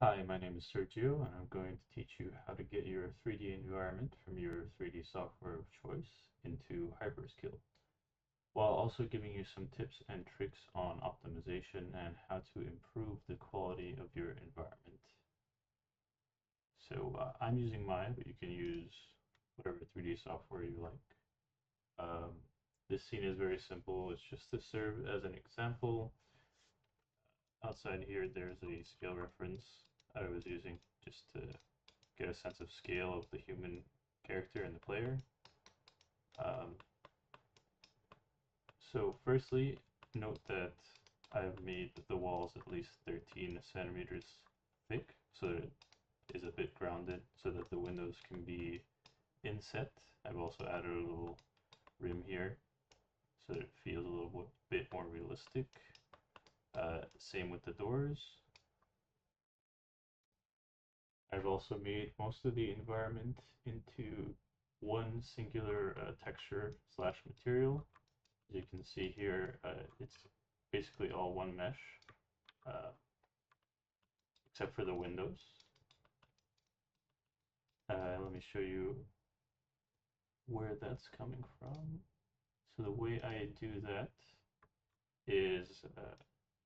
Hi, my name is Sergio, and I'm going to teach you how to get your 3D environment from your 3D software of choice into Hyperscale, while also giving you some tips and tricks on optimization and how to improve the quality of your environment. I'm using Maya, but you can use whatever 3D software you like. Um, this scene is very simple. It's just to serve as an example. Outside here, there's a scale reference I was using just to get a sense of scale of the human character and the player. Um, firstly, note that I've made the walls at least 13 centimeters thick, so that it is a bit grounded, so that the windows can be inset. I've also added a little rim here, so that it feels a little bit more realistic. Same with the doors. I've also made most of the environment into one singular texture slash material. As you can see here, it's basically all one mesh, uh, except for the windows. Let me show you where that's coming from. So the way I do that is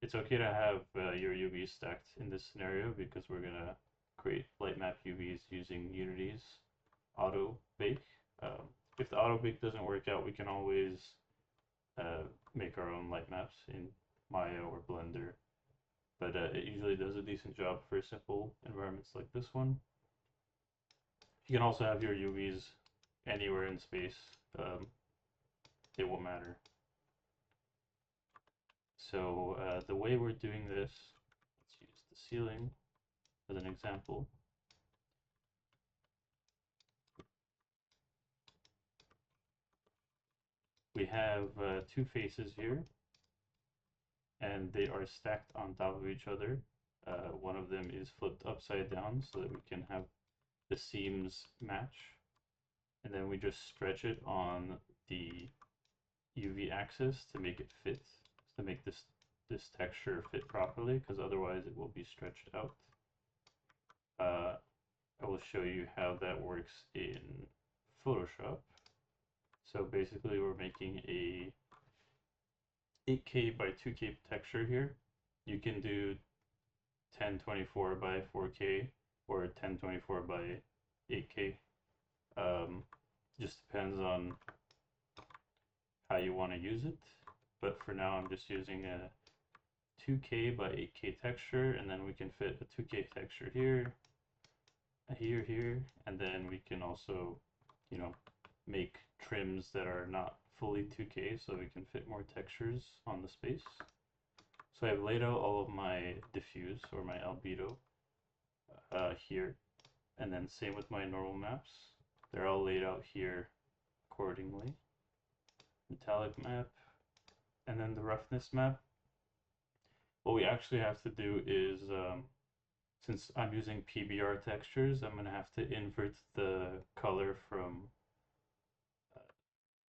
it's okay to have your UVs stacked in this scenario because we're going to create light map UVs using Unity's auto bake. Um, if the auto bake doesn't work out, we can always make our own light maps in Maya or Blender, but it usually does a decent job for simple environments like this one. You can also have your UVs anywhere in space. It won't matter. The way we're doing this, let's use the ceiling as an example. We have two faces here, and they are stacked on top of each other. One of them is flipped upside down so that we can have the seams match. And then we just stretch it on the UV axis to make it fit, to make this texture fit properly, because otherwise it will be stretched out. Uh, I will show you how that works in Photoshop. So basically we're making a 8K by 2K texture here. You can do 1024 by 4K or 1024 by 8K. Just depends on how you want to use it. But for now, I'm just using a 2K by 8K texture, and then we can fit a 2K texture here, here, and then we can also, make trims that are not fully 2K so we can fit more textures on the space. So I've laid out all of my diffuse or my albedo here, and then same with my normal maps. They're all laid out here accordingly. Metallic map, and then the roughness map. What we actually have to do is, since I'm using PBR textures, I'm going to have to invert the color from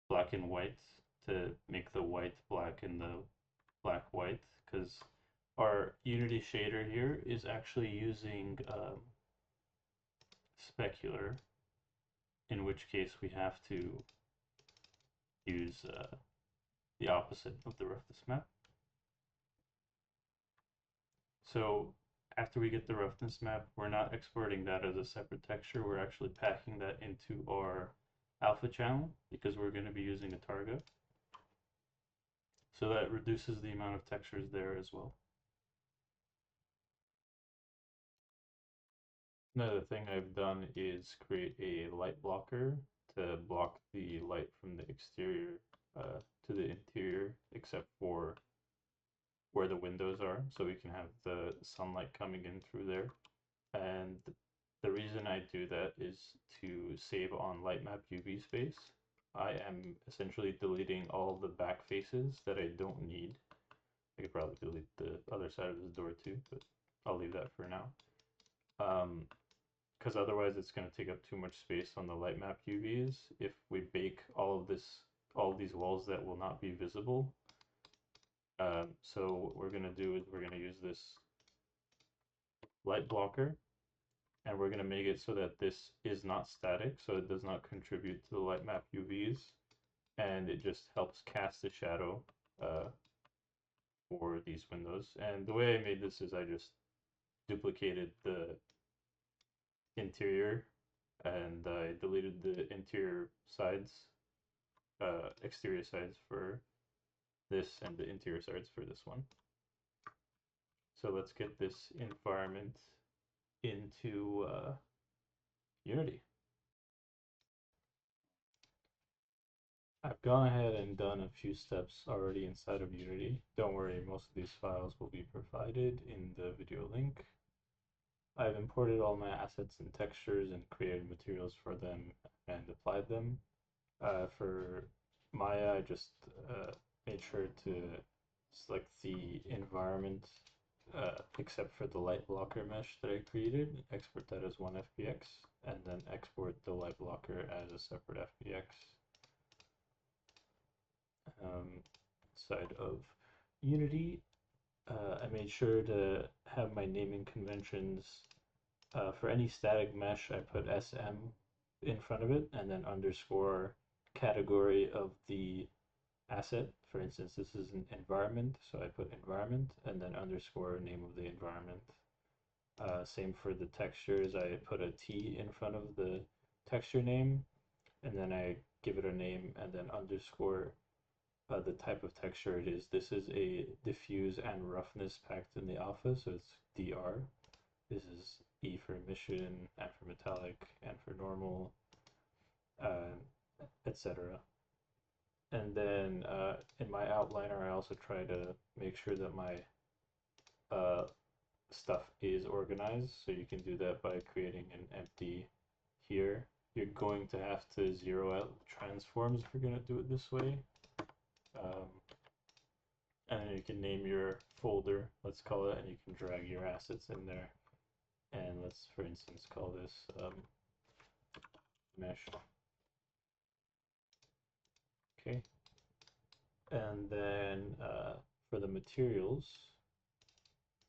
black and white to make the white black and the black white, because our Unity shader here is actually using specular, in which case we have to use the opposite of the roughness map. So after we get the roughness map, we're not exporting that as a separate texture. We're actually packing that into our alpha channel because we're going to be using a targa. So that reduces the amount of textures there as well. Another thing I've done is create a light blocker to block the light from the exterior to the interior, except for where the windows are, so we can have the sunlight coming in through there. And the reason I do that is to save on light map UV space. I am essentially deleting all the back faces that I don't need. I could probably delete the other side of this door too, but I'll leave that for now. Because otherwise it's going to take up too much space on the light map UVs if we bake all of these walls that will not be visible. So what we're going to do is we're going to use this light blocker, and we're going to make it so that this is not static, so it does not contribute to the light map UVs, and it just helps cast a shadow for these windows. And the way I made this is I just duplicated the interior and I deleted the interior sides, exterior sides for this and the interior sides for this one. So let's get this environment into Unity. I've gone ahead and done a few steps already inside of Unity. Don't worry, most of these files will be provided in the video link. I've imported all my assets and textures and created materials for them and applied them. For Maya, I just made sure to select the environment except for the light blocker mesh that I created, export that as one FBX, and then export the light blocker as a separate FBX. Side of Unity, I made sure to have my naming conventions. For any static mesh, I put SM in front of it and then underscore category of the asset. For instance, this is an environment, so I put environment and then underscore name of the environment. Same for the textures, I put a T in front of the texture name and then I give it a name and then underscore the type of texture it is. This is a diffuse and roughness packed in the alpha, so it's DR. This is E for emission, M for metallic, N for normal, etc. And then in my outliner, I also try to make sure that my stuff is organized. So you can do that by creating an empty here. You're going to have to zero out transforms if you're going to do it this way. And then you can name your folder, let's call it, and you can drag your assets in there. And let's, for instance, call this mesh. Okay. And then for the materials,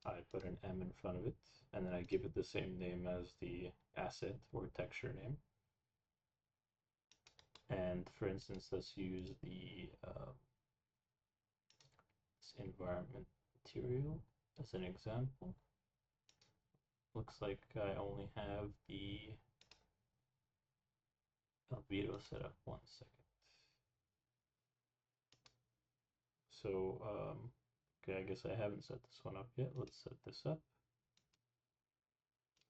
I put an M in front of it, and then I give it the same name as the asset or texture name. And for instance, let's use the environment material as an example. Looks like I only have the albedo set up. 1 second. So, okay, I guess I haven't set this one up yet. Let's set this up.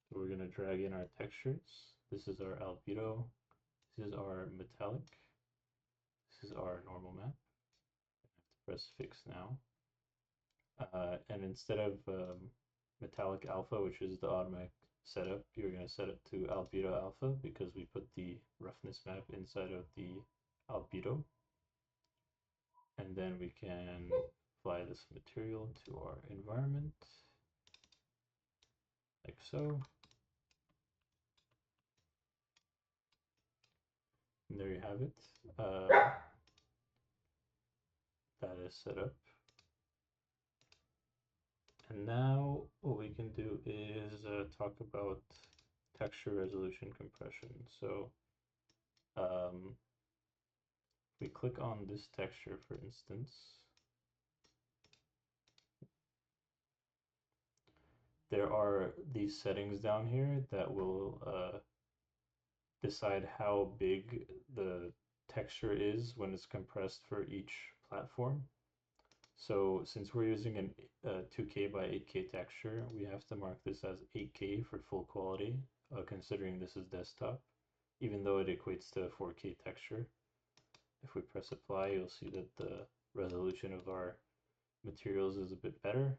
So we're going to drag in our textures. This is our albedo. This is our metallic. This is our normal map. I have to press fix now. And instead of metallic alpha, which is the automatic setup, you're going to set it to albedo alpha because we put the roughness map inside of the albedo. And then we can apply this material to our environment, like so. And there you have it. That is set up. And now what we can do is talk about texture resolution compression. So we click on this texture, for instance, there are these settings down here that will decide how big the texture is when it's compressed for each platform. So since we're using a 2K by 8K texture, we have to mark this as 8K for full quality, considering this is desktop, even though it equates to a 4K texture. If we press apply, you'll see that the resolution of our materials is a bit better.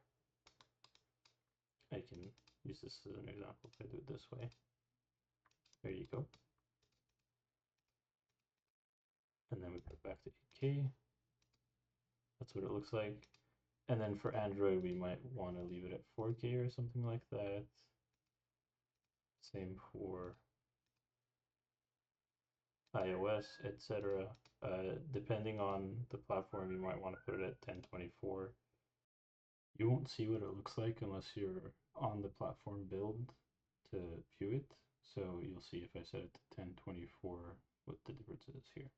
I can use this as an example if I do it this way. There you go. And then we put it back to 8K. That's what it looks like. And then for Android, we might want to leave it at 4K or something like that. Same for iOS, etc. Depending on the platform, you might want to put it at 1024. You won't see what it looks like unless you're on the platform build to view it. So you'll see if I set it to 1024 what the difference is here.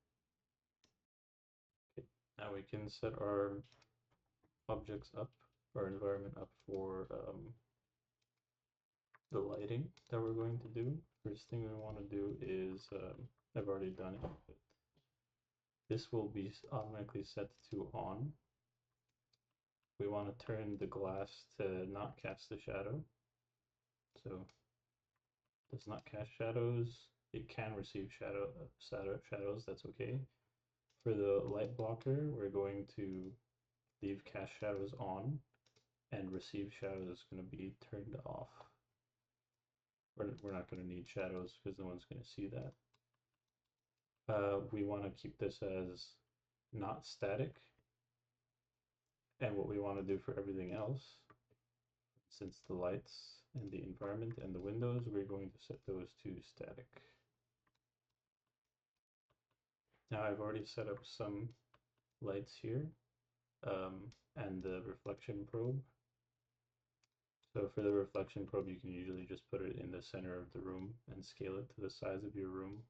Okay. Now we can set our objects up, our environment up for the lighting that we're going to do. First thing we want to do is, I've already done it, but this will be automatically set to on. We want to turn the glass to not cast a shadow. So does not cast shadows. It can receive shadows, that's okay. For the light blocker, we're going to leave cast shadows on, and receive shadows is going to be turned off. We're not going to need shadows because no one's going to see that. We want to keep this as not static. And what we want to do for everything else, since the lights and the environment and the windows, we're going to set those to static. Now I've already set up some lights here and the reflection probe. So for the reflection probe, you can usually just put it in the center of the room and scale it to the size of your room.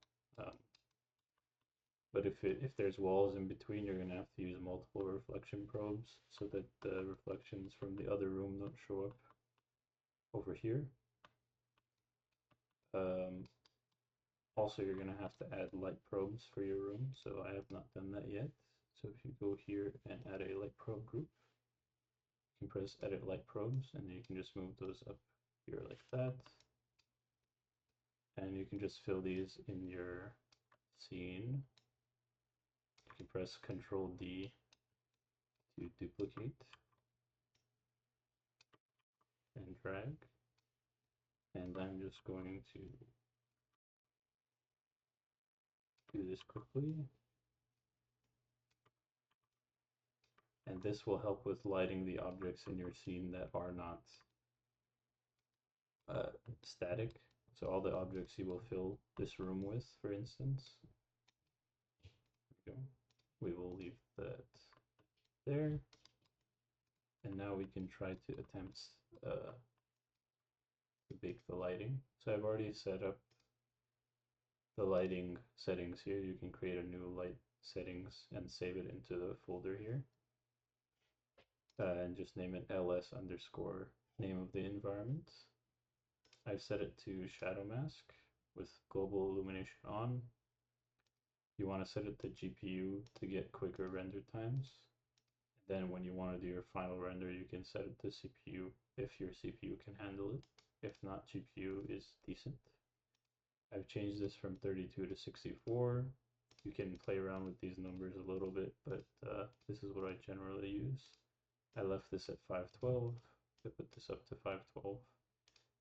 But if there's walls in between, you're going to have to use multiple reflection probes so that the reflections from the other room don't show up over here. Also, you're going to have to add light probes for your room, so I have not done that yet. So if you go here and add a light probe group, you can press edit light probes, and you can just move those up here like that. And you can just fill these in your scene. You can press Control D to duplicate and drag. And I'm just going to do this quickly. And this will help with lighting the objects in your scene that are not static. So all the objects you will fill this room with, for instance. There we go. We will leave that there. And now we can try to attempt to bake the lighting. So I've already set up the lighting settings here. You can create a new light settings and save it into the folder here. And just name it ls underscore name of the environment. I've set it to shadow mask with global illumination on. You want to set it to GPU to get quicker render times. Then when you want to do your final render, you can set it to CPU if your CPU can handle it. If not, GPU is decent. I've changed this from 32 to 64. You can play around with these numbers a little bit, but this is what I generally use. I left this at 512. I put this up to 512.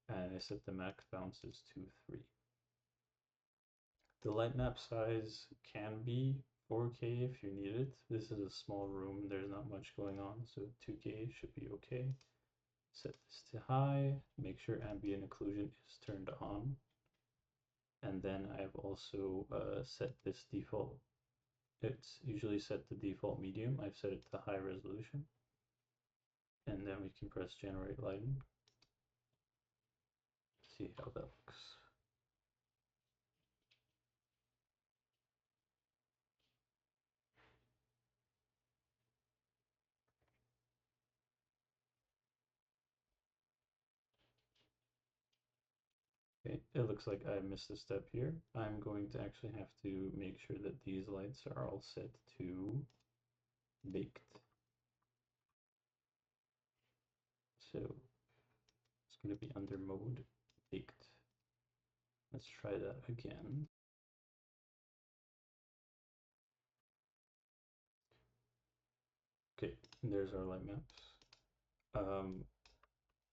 And I set the max bounces to 3. The light map size can be 4K if you need it. This is a small room, there's not much going on, so 2K should be okay. Set this to high, make sure ambient occlusion is turned on. And then I've also set this default. It's usually set to default medium. I've set it to high resolution. And then we can press generate lighting. See how that looks. Okay, it looks like I missed a step here. I'm going to actually have to make sure that these lights are all set to baked. So it's going to be under mode baked. Let's try that again. Okay, there's our light maps.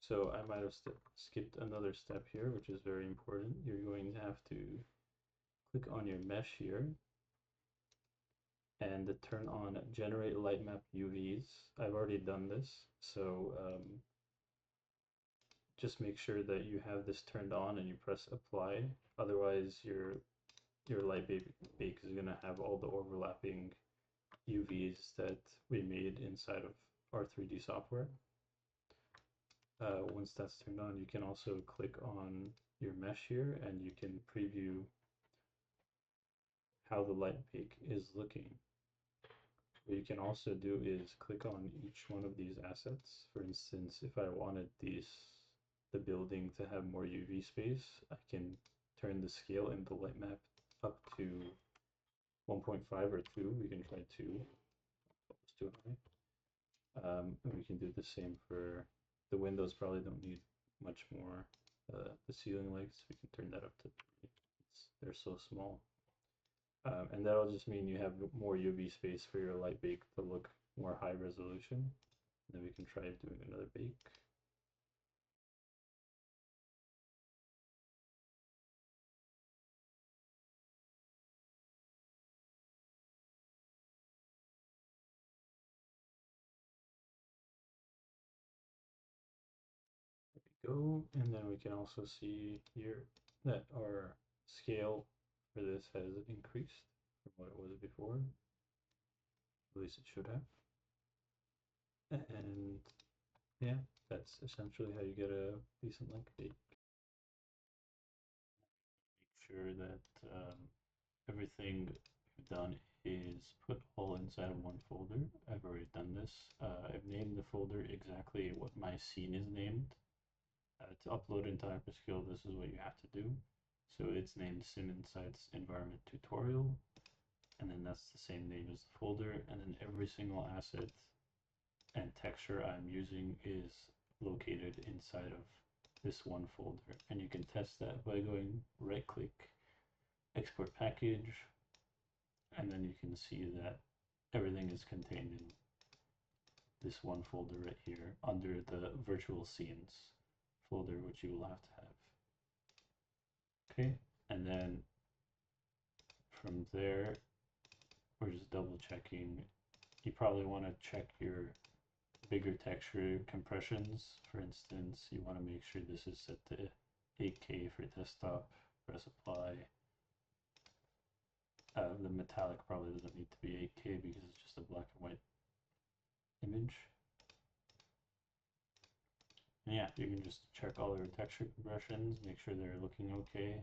So I might have skipped another step here, which is very important. You're going to have to click on your mesh here and turn on generate light map UVs. I've already done this, so just make sure that you have this turned on and you press apply. Otherwise, your light bake is going to have all the overlapping UVs that we made inside of our 3D software. Once that's turned on, you can also click on your mesh here and you can preview how the light bake is looking. What you can also do is click on each one of these assets. For instance, if I wanted the building to have more UV space, I can turn the scale in the light map up to 1.5 or 2. We can try 2. It's too high. And we can do the same for the windows. Probably don't need much more. The ceiling lights, we can turn that up to 3. They're so small. And that'll just mean you have more UV space for your light bake to look more high resolution. Then we can try doing another bake. There we go. And then we can also see here that our scale for this has increased from what it was before. At least it should have. And yeah, that's essentially how you get a decent light bake. Make sure that everything we've done is put all inside of one folder. I've already done this. I've named the folder exactly what my scene is named. To upload into Hyperscale, this is what you have to do. So it's named SimInsights Environment Tutorial, and then that's the same name as the folder, and then every single asset and texture I'm using is located inside of this one folder. And you can test that by going right click, export package, and then you can see that everything is contained in this one folder right here under the virtual scenes folder, which you will have to have. Okay, and then from there, we're just double checking. You probably want to check your bigger texture compressions. For instance, you want to make sure this is set to 8K for desktop. Press apply. The metallic probably doesn't need to be 8K because it's just a black and white image. And yeah, you can just check all your texture compressions, make sure they're looking okay.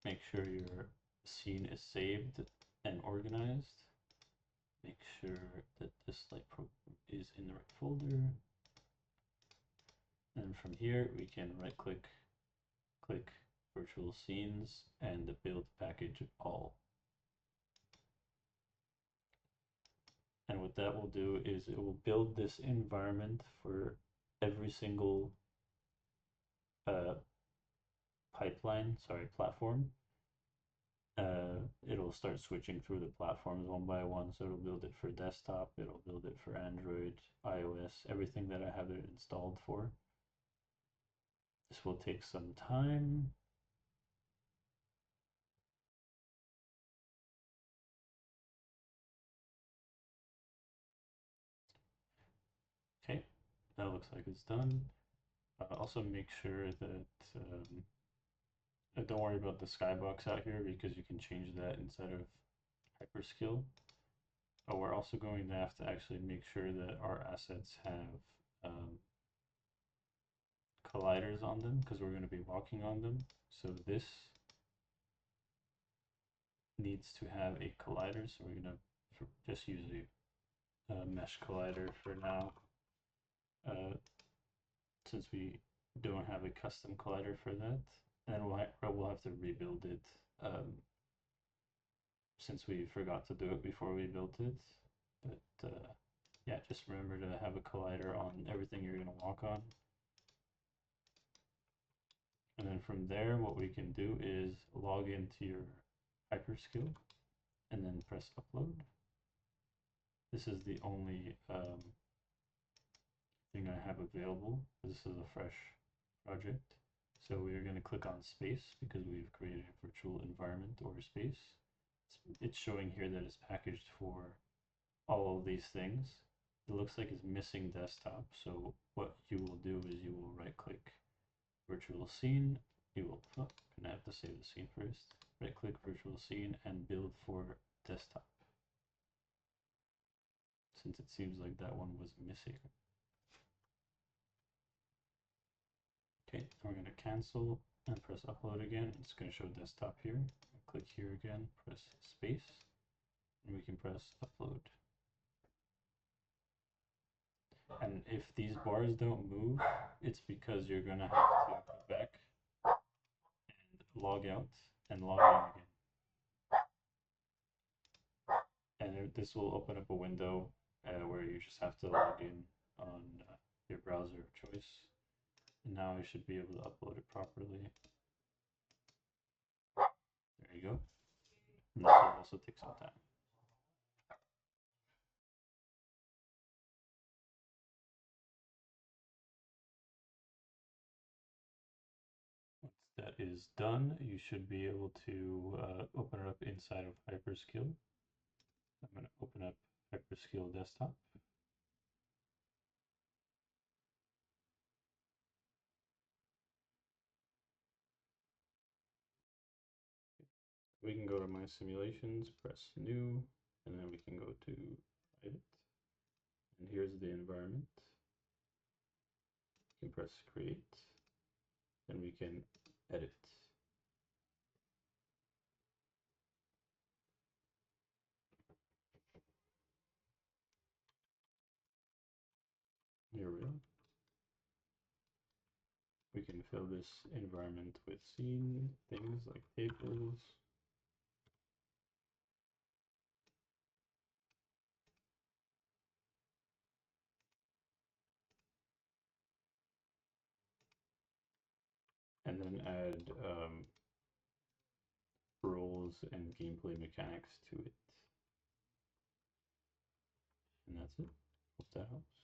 Make sure your scene is saved and organized. Make sure that this light program is in the right folder. And from here, we can right click, click virtual scenes and the build package all. And what that will do is it will build this environment for every single platform. It'll start switching through the platforms one by one. So it'll build it for desktop, it'll build it for Android, iOS, everything that I have it installed for. This will take some time. Okay, that looks like it's done. Also make sure that don't worry about the skybox out here because you can change that inside of Hyperskill. But we're also going to have to actually make sure that our assets have colliders on them because we're going to be walking on them. So this needs to have a collider. So we're going to just use a mesh collider for now. Since we don't have a custom collider for that, and we'll have to rebuild it since we forgot to do it before we built it. But yeah, just remember to have a collider on everything you're going to walk on. And then from there, what we can do is log into your Hyperskill and then press upload. This is the only thing I have available. This is a fresh project. So we are going to click on space because we've created a virtual environment or space. It's showing here that it's packaged for all of these things. It looks like it's missing desktop. So what you will do is you will right click virtual scene. You will, gonna have to save the scene first. Right click virtual scene and build for desktop. Since it seems like that one was missing. Okay, we're going to cancel and press upload again. It's going to show desktop here. Click here again, press space, and we can press upload. And if these bars don't move, it's because you're going to have to go back and log out and log in again. And this will open up a window where you just have to log in on your browser of choice. And now I should be able to upload it properly. There you go. And this will also take some time. Once that is done, you should be able to open it up inside of Hyperskill. I'm going to open up Hyperskill Desktop. We can go to My Simulations, press New, and then we can go to Edit. And here's the environment. We can press Create, and we can edit. Here we are. We can fill this environment with scene, things like tables. And then add rules and gameplay mechanics to it. And that's it. Hope that helps.